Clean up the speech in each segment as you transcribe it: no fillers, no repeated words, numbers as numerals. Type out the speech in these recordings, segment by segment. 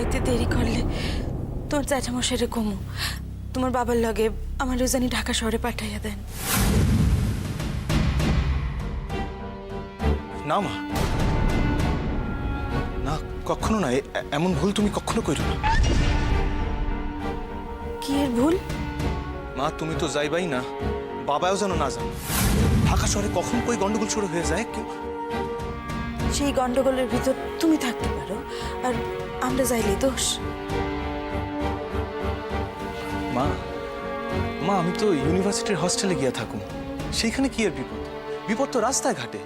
আইতে দেরি করলে তোমার জ্যাঠামশাইরে কমু তোমার বাবার লগে আমার রোজানি ঢাকা শহরে পাঠাইয়া দেন। না মা, না কখনো না, এমন ভুল তুমি কখনো কইরো না। কি এর ভুল? মা তুমি তো যাইবাই না, বাবাও যেন না জানো। ঢাকা শহরে কখন কই গন্ডগোল শুরু হয়ে যায় কেউ। সেই গন্ডগোলের ভিতর তুমি থাকতে পারো আর আমরা যাইলে দোষ। মা মা আমি তো ইউনিভার্সিটির হস্টেলে গিয়া থাকুম, সেইখানে কি এর বিপদ? বিপদ তো রাস্তায় ঘাটে।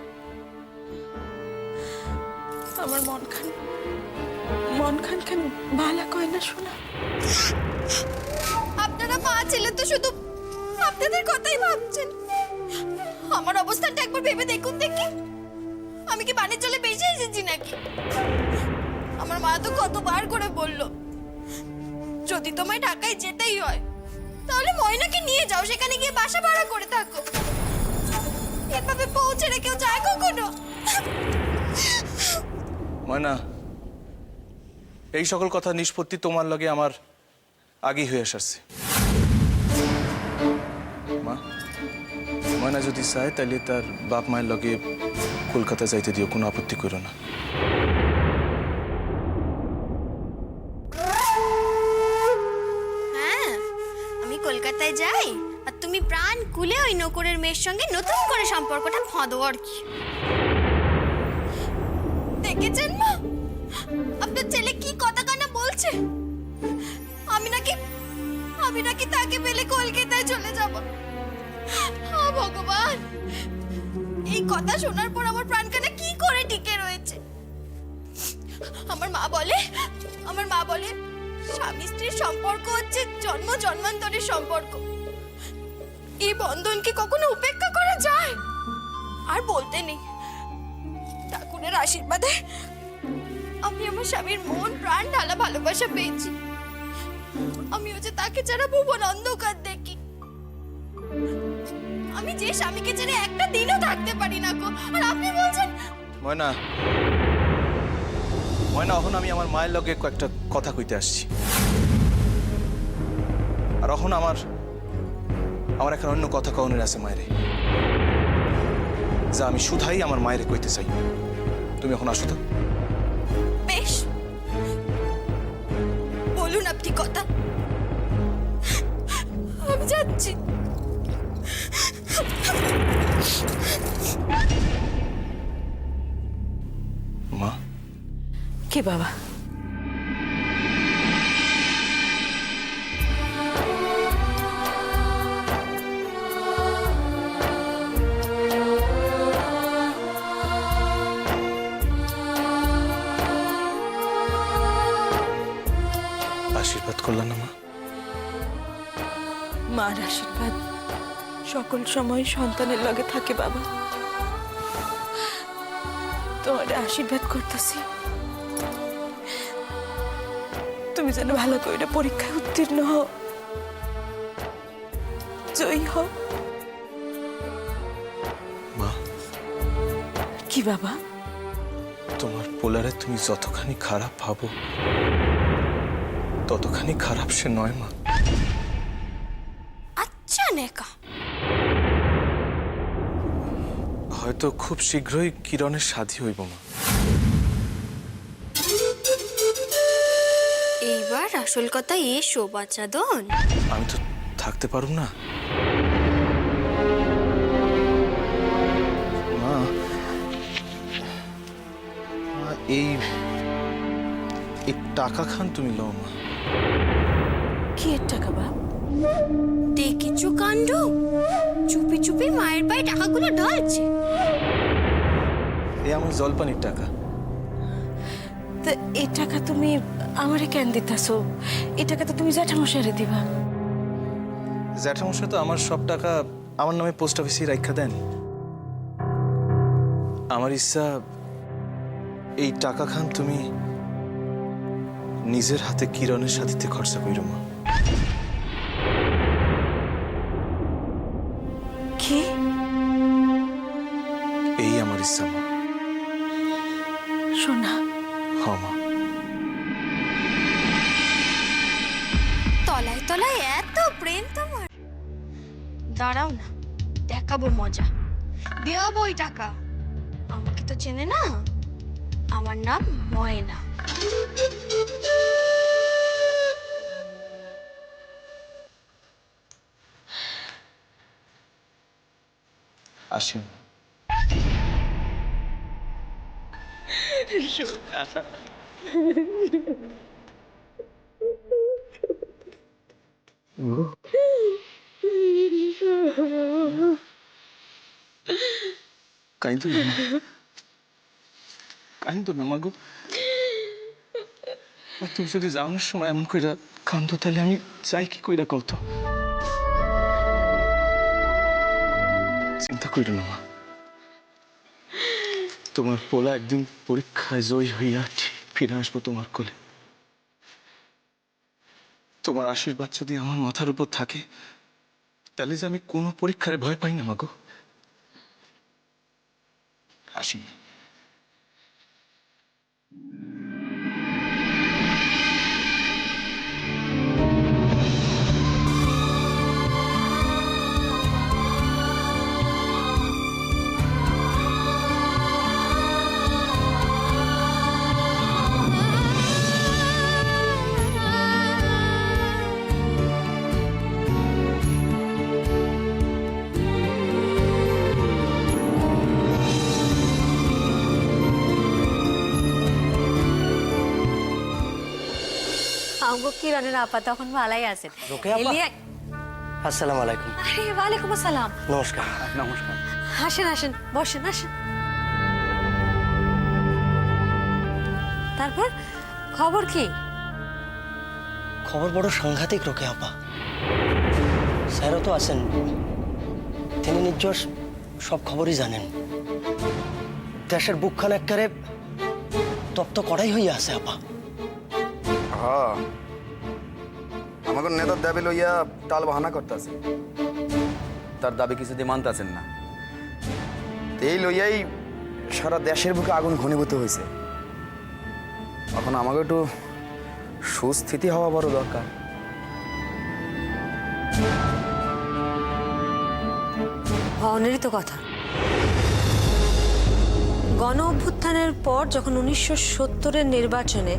আমার মন খান ভালা কয় না শোনা। আপনারা মা ছেলে তো শুধু আপনাদের কথাই ভাবছেন। আমার অবস্থানটা একবার ভেবে দেখুন দেখি, আমি কি পানির জলে ভেসে এসেছি নাকি? আমার মা তো কতবার করে বলল, যদি তোমায় ঢাকায় যেতেই হয় তাহলে ময়নাকে নিয়ে যাও, সেখানে গিয়ে বাসা ভাড়া করে থাকো। এভাবে পৌঁছে রেখেও যায় কখনো? ময়না, এই সকল কথা নিষ্পত্তি তোমার লগে আমার আগেই হয়ে আসছে। মা ময়না যদি চায় তাহলে তার বাপ মায়ের লগে কলকাতা যাইতে দিও, কোনো আপত্তি করো না। হ্যাঁ, আমি কলকাতায় যাই আর তুমি প্রাণ কুলে ওই নকরের মেয়ের সঙ্গে নতুন করে সম্পর্কটা ফাঁদো আর কি। দেখেছেন মা, আপনার ছেলে কি কথা কানা বলছে? আমি নাকি তাকে পেলে কলকাতায় চলে যাব। ভগবান, এই কথা শোনার পর আমার প্রাণখানা কি করে টিকে রয়েছে। আমার মা বলে স্বামী স্ত্রীর সম্পর্ক হচ্ছে জন্ম জন্মান্তরের সম্পর্ক। এই বন্ধন কি কখনো উপেক্ষা করা যায়? আর বলতে নেই, ঠাকুরের আশীর্বাদে আমি আমার স্বামীর মন প্রাণ ঢালা ভালোবাসা পেয়েছি। আমি হচ্ছে তাকে ছাড়া ভুবন অন্ধকার দেখি। আমি যে স্বামীকে ছেড়ে একটা দিনও থাকতে পারি না গো, আর আপনি বলছেন। ময়না এখন আমি আমার মায়ের লগে কয়েকটা কথা কইতে আসছি, আর এখন আমার একটা অন্য কথা কওনের আছে মায়েরে, যা আমি শুধাই আমার মায়েরে কইতে চাই। তুমি এখন আসো তো। বেশ, বলুন আপনি কথা, আমি যাচ্ছি। মা। কি বাবা? আশীর্বাদ করলেন না মা? মার আশীর্বাদ সকল সময় সন্তানের লগে থাকে বাবা। তোমার আশীর্বাদ করতেছি, তুমি যেন ভালো করে পরীক্ষায় উত্তীর্ণ হও, জয়ী হও। মা। কি বাবা? তোমার পোলারে তুমি যতখানি খারাপ ভাবো ততখানি খারাপ সে নয় মা। আচ্ছা নেকা, হয়তো খুব শীঘ্রই কিরণের শাদী হইব মা। এইবার আসল কথা এসো বাচ্চাদন। আমি তো থাকতে পারুম না মা। এই টাকা খান তুমি লও মা। কি এর টাকা বাপ? দেখেছো কাণ্ড, চুপি চুপি মায়ের পায়ে টাকাগুলো ঢালছে। এই আমার জলপানির টাকা। তা এই টাকা তুমি আমারে কেন দিতেছো? এই টাকা তো তুমি জ্যাঠামশাইরে দিবা। জ্যাঠামশাই তো আমার সব টাকা আমার নামে পোস্ট অফিসে রাখা দেন। আমার ইচ্ছা এই টাকা খান তুমি নিজের হাতে কিরণের সাথে খরচা কইরো মা। কি? এই আমার ইচ্ছা মা। সোনা, হ্যাঁ মা। দাঁড়াও না, দেখাবো মজা। দেওয়াবো ওই টাকা। আমাকে তো চেনে না, আমার নাম ময়না। আসি। কাইন্দো না, কাইন্দো না মাগো। তুমি যদি যাওয়ার সময় এমন কইরা কান্দো তাহলে আমি চাই কি কইরা কত। চিন্তা কইরো না মা, তোমার পোলা একদিন পরীক্ষায় জয়ী হইয়া ঠিক ফিরে আসবো তোমার কোলে। তোমার আশীর্বাদ যদি আমার মাথার উপর থাকে তাহলে যে আমি কোনো পরীক্ষায় ভয় পাই না মাগো। আসি। আমগো কিরণের আপা তখন ভালাই আছেন। আসসালামু আলাইকুম। আরে ওয়ালাইকুম আসসালাম। নমস্কার। নমস্কার। আসেন আসেন, বসেন আসেন। তারপর খবর কি? খবর বড় সাংঘাতিক রোকে আপা। স্যারও তো আছেন, তিনি নির্জস সব খবরই জানেন। দেশের বুকখান একবারে তপ্ত কড়াই হইয়া আছে আপা। হ্যাঁ, আমাকে নেতার দাবি লইয়া টাল বাহানা করতেছে, তার দাবি কিছুদিন মানতেছেন না। এই লইয়াই সারা দেশের বুকে আগুন ঘনীভূত হয়েছে। এখন আমাকে একটু সুস্থিতি হওয়া বড় দরকার। হওয়ারই তো কথা। গণ অভ্যুত্থানের পর যখন 1970-এর নির্বাচনে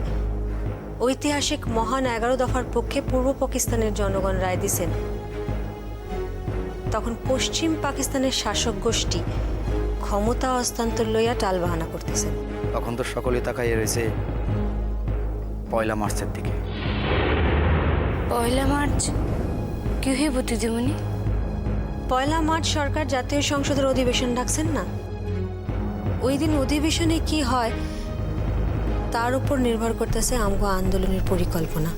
ঐতিহাসিক মহান 11 দফার পক্ষে পূর্ব পাকিস্তানের জনগণ রায় দিছেন, তখন পশ্চিম পাকিস্তানের শাসক গোষ্ঠী ক্ষমতা হস্তান্তর লইয়া টালবাহানা করতেছেন। তখন তো সকলেই তাকাইয়ে রয়েছে 1 মার্চের দিকে। 1 মার্চ কি হইব দিদিমণি? 1 মার্চ সরকার জাতীয় সংসদের অধিবেশন ডাকছেন না, ওই দিন অধিবেশনে কি হয় তার উপর নির্ভর করতেছে আমগো আন্দোলনের পরিকল্পনা।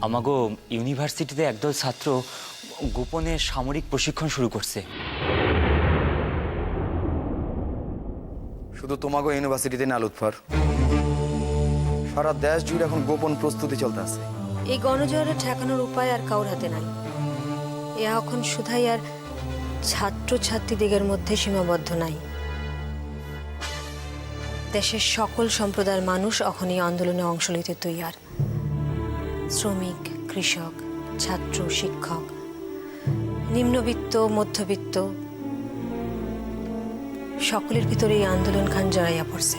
আমাগো ইউনিভার্সিটিতে একদল ছাত্র গোপনে সামরিক প্রশিক্ষণ শুরু করছে। শুধু তোমাকে ইউনিভার্সিটিতে না লুৎফর, সারা দেশ জুড়ে এখন গোপন প্রস্তুতি চলতেছে। এই গণজোয়ারে ঠেকানোর উপায় আর কাউর হাতে নাই। এ এখন শুধাই আর ছাত্রছাত্রীদিগের মধ্যে সীমাবদ্ধ নাই। দেশের সকল সম্প্রদায়ের মানুষ এখন এই আন্দোলনে অংশ নিতে তৈয়ার। শ্রমিক, কৃষক, ছাত্র, শিক্ষক, নিম্নবিত্ত, মধ্যবিত্ত, সকলের ভিতরে এই আন্দোলন খান জড়াইয়া পড়ছে।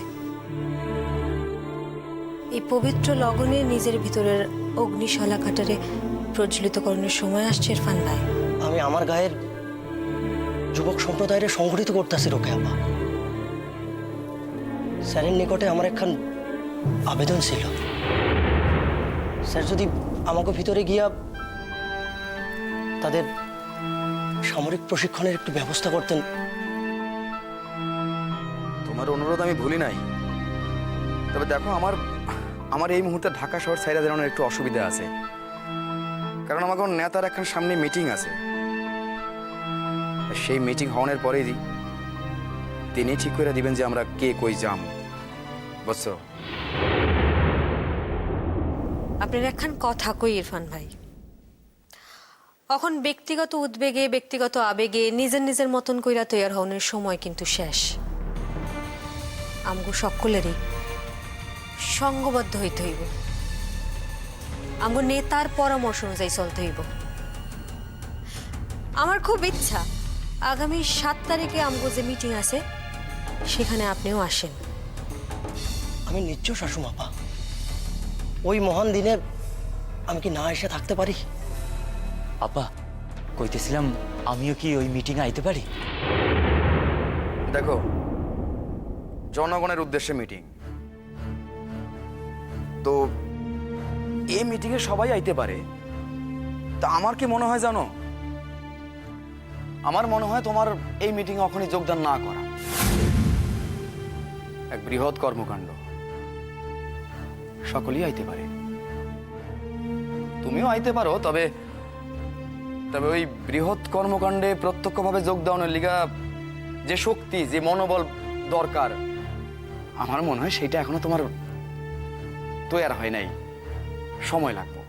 এই পবিত্র লগনে নিজের ভিতরের অগ্নিশলা কাটারে প্রজ্বলিতকরণের সময় আসছে ইরফান ভাই। আমি আমার গায়ের যুবক সম্প্রদায়ের সংগঠিত করতেছি রোকে আপা। স্যারের নিকটে আমার একখান আবেদন ছিল, স্যার যদি আমাকে ভিতরে গিয়া তাদের সামরিক প্রশিক্ষণের একটু ব্যবস্থা করতেন। তোমার অনুরোধ আমি ভুলি নাই, তবে দেখো আমার এই মুহূর্তে ঢাকা শহর ছাইরা দেওয়ার একটু অসুবিধা আছে, কারণ আমাকে নেতার এখন সামনে মিটিং আছে। সেই মিটিং হওয়ার পরেই তিনি ঠিক করে দিবেন যে আমরা কে কই যাম, বুঝছো? আপনার একখান কথা কই ইরফান ভাই, এখন ব্যক্তিগত উদ্বেগে, ব্যক্তিগত আবেগে নিজের নিজের মতন কইরা তৈয়ার হওয়ার সময় কিন্তু শেষ। আমগো সকলেরই সঙ্গবদ্ধ হইতে হইব, আমগো নেতার পরামর্শ অনুযায়ী চলতে হইব। আমার খুব ইচ্ছা আগামী 7 তারিখে আমগো যে মিটিং আছে সেখানে আপনিও আসেন। আমি নিশ্চয় শাশুম আপা, ওই মহান দিনে আমি কি না এসে থাকতে পারি? আপা কইতেছিলাম আমিও কি ওই মিটিংয়ে আইতে পারি? দেখো, জনগণের উদ্দেশ্যে মিটিং, তো এই মিটিংয়ে সবাই আইতে পারে। তা আমার কি মনে হয় জানো, আমার মনে হয় তোমার এই মিটিংয়ে ওখানে যোগদান না করা। এক বৃহৎ কর্মকাণ্ড, সকলেই আইতে পারে, তুমিও আইতে পারো। তবে তবে ওই বৃহৎ কর্মকাণ্ডে প্রত্যক্ষভাবে যোগদানের লিগা যে শক্তি, যে মনোবল দরকার, আমার মনে হয় সেটা এখনো তোমার তৈরি হয় নাই, সময় লাগবে।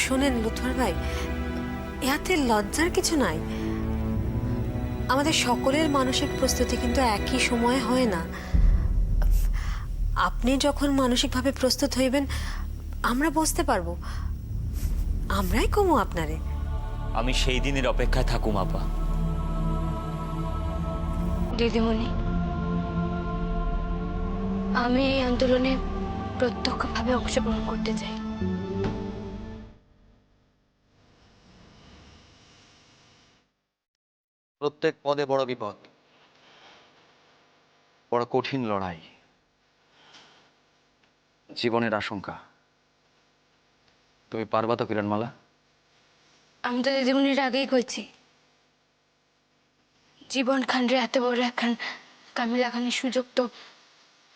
শোনেন লুৎফর ভাই, ইয়াতে লজ্জার কিছু নাই। আমাদের সকলের মানসিক প্রস্তুতি কিন্তু একই সময়ে হয় না। আপনি যখন মানসিকভাবে প্রস্তুত হইবেন আমরা বুঝতে পারবো, আমরাই কমু আপনারে। আমি সেই দিনের অপেক্ষায় থাকুম আপা। দিদিমণি, আমি এই আন্দোলনে প্রত্যক্ষভাবে অংশগ্রহণ করতে চাই। প্রত্যেক পদে বড় বিপদ, বড় কঠিন লড়াই, জীবনের আশঙ্কা। তুমি পারবা তো কিরণমালা? আমি তো দিদিমণির আগেই কইছি, জীবন খান্ডে এত বড় একখান কামিলা খানের সুযোগ তো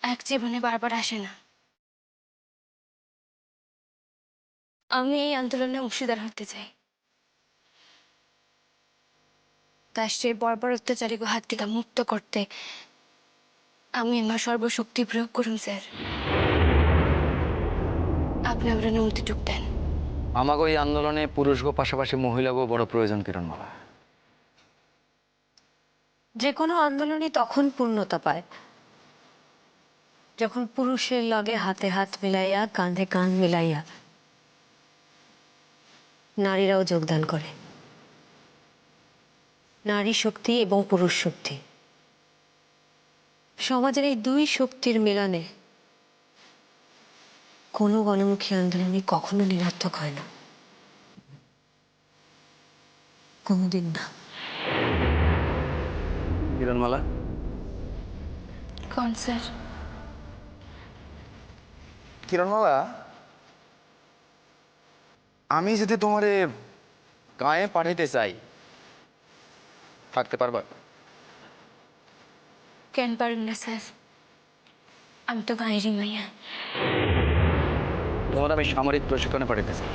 এক জীবনে বারবার আসে না। আমি এই আন্দোলনে অংশীদার হতে চাই। রাষ্ট্রের বর্বর অত্যাচারীকে হাত থেকে মুক্ত করতে আমি আমার সর্বশক্তি প্রয়োগ করুন স্যার। আপনি আমার অনুমতিটুক দেন। আমাকে ওই আন্দোলনে পুরুষগো পাশাপাশি মহিলাগো বড় প্রয়োজন কিরণমালা। যে কোনো আন্দোলনই তখন পূর্ণতা পায় যখন পুরুষের লগে হাতে হাত মিলাইয়া কাঁধে কাঁধ মিলাইয়া নারীরাও যোগদান করে। নারী শক্তি এবং পুরুষ শক্তি, সমাজের এই দুই শক্তির মিলনে কোনো গণমুখী আন্দোলনই কখনো নিরর্থক হয় না, কোনোদিন না। কিরণমালা, কোন স্যার? কিরণমালা, আমি যদি তোমারে গায়ে পাঠাইতে চাই, থাকতে পারবা? কেন পারেন না স্যার? আমি তো গায়েরই মাইয়া। তোমার আমি সামরিক প্রশিক্ষণে পাঠাইতে চাই।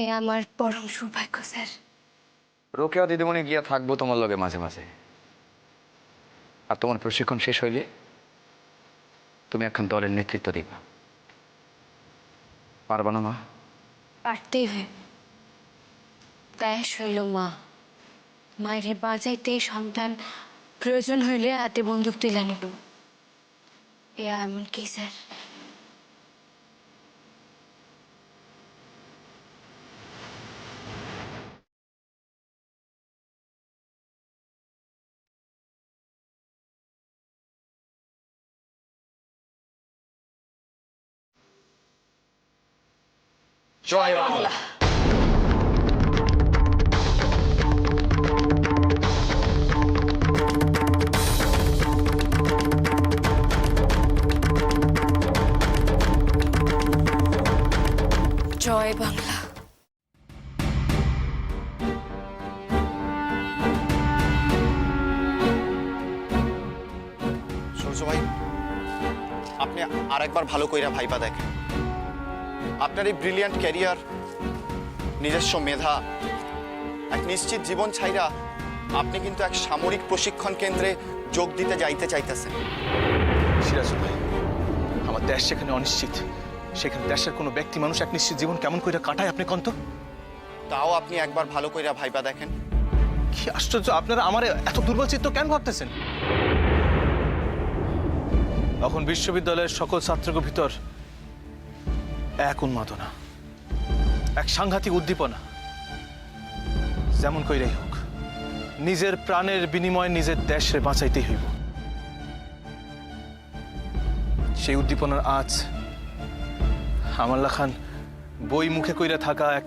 এ আমার পরম সৌভাগ্য স্যার। রোকেয়া দিদিমণি গিয়া থাকবো তোমার লগে মাঝে মাঝে। আর তোমার প্রশিক্ষণ শেষ হইলে তুমি এখন দলের নেতৃত্ব দিবা। পারবা না মা? পারতেই হয়। দায়স হইল মা, মায়ের বাজাইতে সন্তান প্রয়োজন হইলে হাতে বন্দুক তুলে নিব। এ এমন কি স্যার? জয় বাংলা। জয় বাংলা। সূর্য ভাই, আপনি আরেকবার ভালো কইরা ভাইবা দেখেন। আপনার এই ব্রিলিয়ান্ট ক্যারিয়ার, নিজস্ব মেধা, এক নিশ্চিত জীবন ছাইরা আপনি কিন্তু এক সামরিক প্রশিক্ষণ কেন্দ্রে যোগ দিতে যাইতে চাইতেছেন। সিরাজুল ভাই, আমার দেশ সেখানে অনিশ্চিত, সেখানে দেশের কোনো ব্যক্তি মানুষ এক নিশ্চিত জীবন কেমন করে কাটায় আপনি কন্ত? তাও আপনি একবার ভালো কইরা ভাইবা দেখেন। কি আশ্চর্য, আপনারা আমার এত দুর্বল চিত্ত কেন ভাবতেছেন? এখন বিশ্ববিদ্যালয়ের সকল ছাত্রকে ভিতর এক উন্মাদনা, এক সাংঘাতিক উদ্দীপনা। যেমন কইরাই হোক নিজের প্রাণের বিনিময়ে নিজের দেশে বাঁচাইতেই হইব। সেই উদ্দীপনার আজ আমাল্লা খান বই মুখে কইরা থাকা এক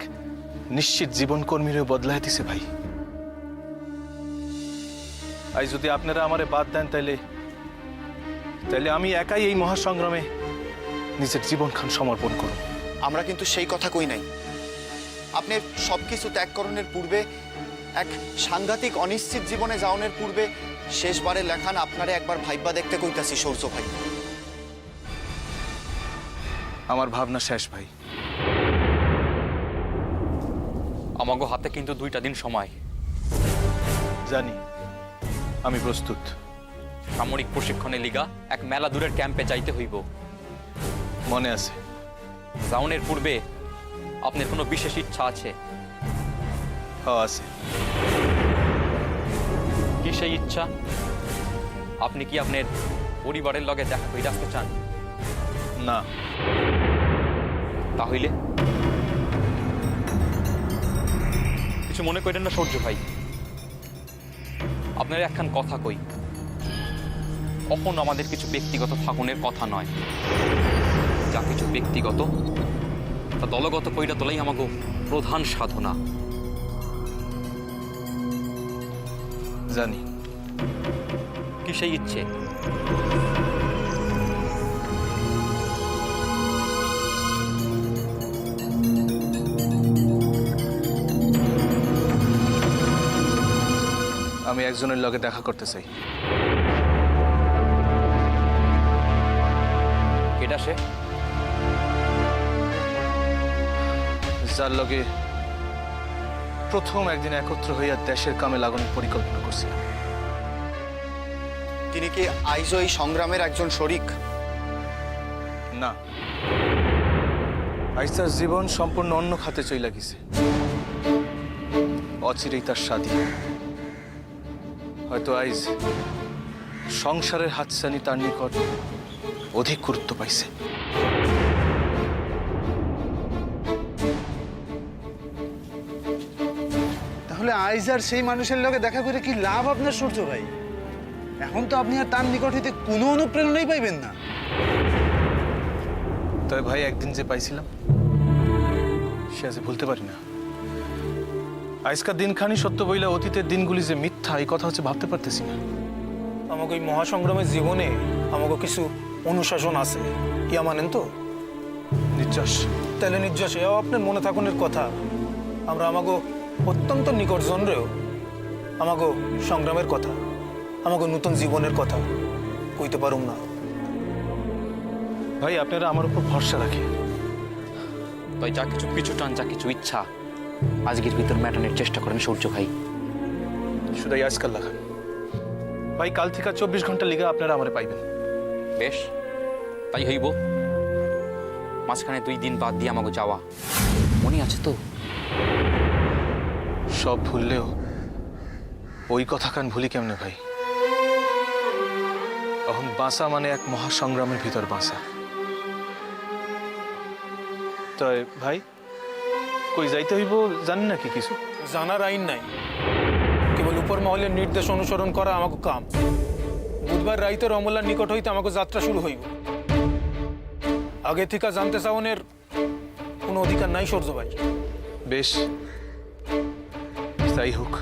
নিশ্চিত জীবন কর্মীরও বদলায় দিছে ভাই। আজ যদি আপনারা আমারে বাদ দেন তাইলে আমি একাই এই মহাসংগ্রামে নিজের জীবন খান সমর্পণ করব। আমরা কিন্তু সেই কথা কই নাই। আপনি সবকিছু ত্যাগকরণের পূর্বে, এক সাংঘাতিক অনিশ্চিত জীবনে যাওয়ানোর পূর্বে শেষবারের লেখান আপনারে একবার ভাইবা দেখতে কইতাছি সৌর্য ভাই। আমার ভাবনা শেষ ভাই। আমাগো হাতে কিন্তু 2টা দিন সময়। জানি, আমি প্রস্তুত। সামরিক প্রশিক্ষণে লিগা এক মেলা দূরের ক্যাম্পে যাইতে হইব। মনে আছে? যাওনের পূর্বে আপনার কোনো বিশেষ ইচ্ছা আছে? আছে। কি সেই ইচ্ছা? আপনি কি আপনার পরিবারের লগে দেখা করে আসতে চান? না। তাহলে কিছু মনে করেন না সূর্য ভাই, আপনার একখান কথা কই। কখনো আমাদের কিছু ব্যক্তিগত থাকুনের কথা নয়। যা কিছু ব্যক্তিগত তা দলগত কইরা তোলাই আমাকে প্রধান সাধনা। জানি। কি সেই ইচ্ছে? আমি একজনের লগে দেখা করতে চাই। কেডা সে? যার লগে প্রথম একদিন একত্র হইয়া দেশের কামে লাগানোর পরিকল্পনা করছিলাম। তিনি কি আইজও এই সংগ্রামের একজন শরিক? না, আজ তার জীবন সম্পূর্ণ অন্য খাতে চইলা গেছে। অচিরেই তার শাদী। হয়তো আজ সংসারের হাতছানি তার নিকট অধিক গুরুত্ব পাইছে। তাহলে আইজ আর সেই মানুষের লগে দেখা করে কি লাভ আপনার সূর্য ভাই? এখন তো আপনি আর তার নিকট হইতে কোনো অনুপ্রেরণাই পাইবেন না। তবে ভাই একদিন যে পাইছিলাম সে আজ ভুলতে পারি না। আজকার দিনখানি সত্য বইলা অতীতের দিনগুলি যে মিথ্যা এই কথা হচ্ছে ভাবতে পারতেছি না। আমাকে এই মহাসংগ্রামের জীবনে আমাকে কিছু অনুশাসন আছে, ইয়া মানেন তো? নির্যাস। তাহলে নির্যাস এও আপনার মনে থাকুনের কথা। আমরা আমাকে অত্যন্ত নিকট জনরেও আমাকে সংগ্রামের কথা, আমাকে নতুন জীবনের কথা কইতে পারুম না। ভাই আপনারা আমার উপর ভরসা রাখে। তাই যা কিছু পিছু টান, যা কিছু ইচ্ছা আজকের ভিতর মেটানোর চেষ্টা করেন সূর্য ভাই। শুধুই আজকাল লাগান ভাই, কাল থেকে 24 ঘন্টা লিগা আপনারা আমারে পাইবেন। বেশ, তাই হইব। মাঝখানে 2 দিন বাদ দিয়ে আমাকে যাওয়া মনে আছে তো? সব ভুললেও ওই কথা কান ভুলি কেমনে ভাই? এখন বাঁচা মানে এক মহাসংগ্রামের ভিতর বাঁচা। তাই ভাই কই যাইতে হইব জানেন নাকি কিছু? জানার আইন নাই, কেবল উপর মহলের নির্দেশ অনুসরণ করা আমাকে কাম। বুধবার রাইতে রমলার নিকট হইতে আমাকে যাত্রা শুরু হইব। আগে থেকে জানতে চাওনের কোনো অধিকার নাই সূর্য ভাই। বেশ, যাই হোক।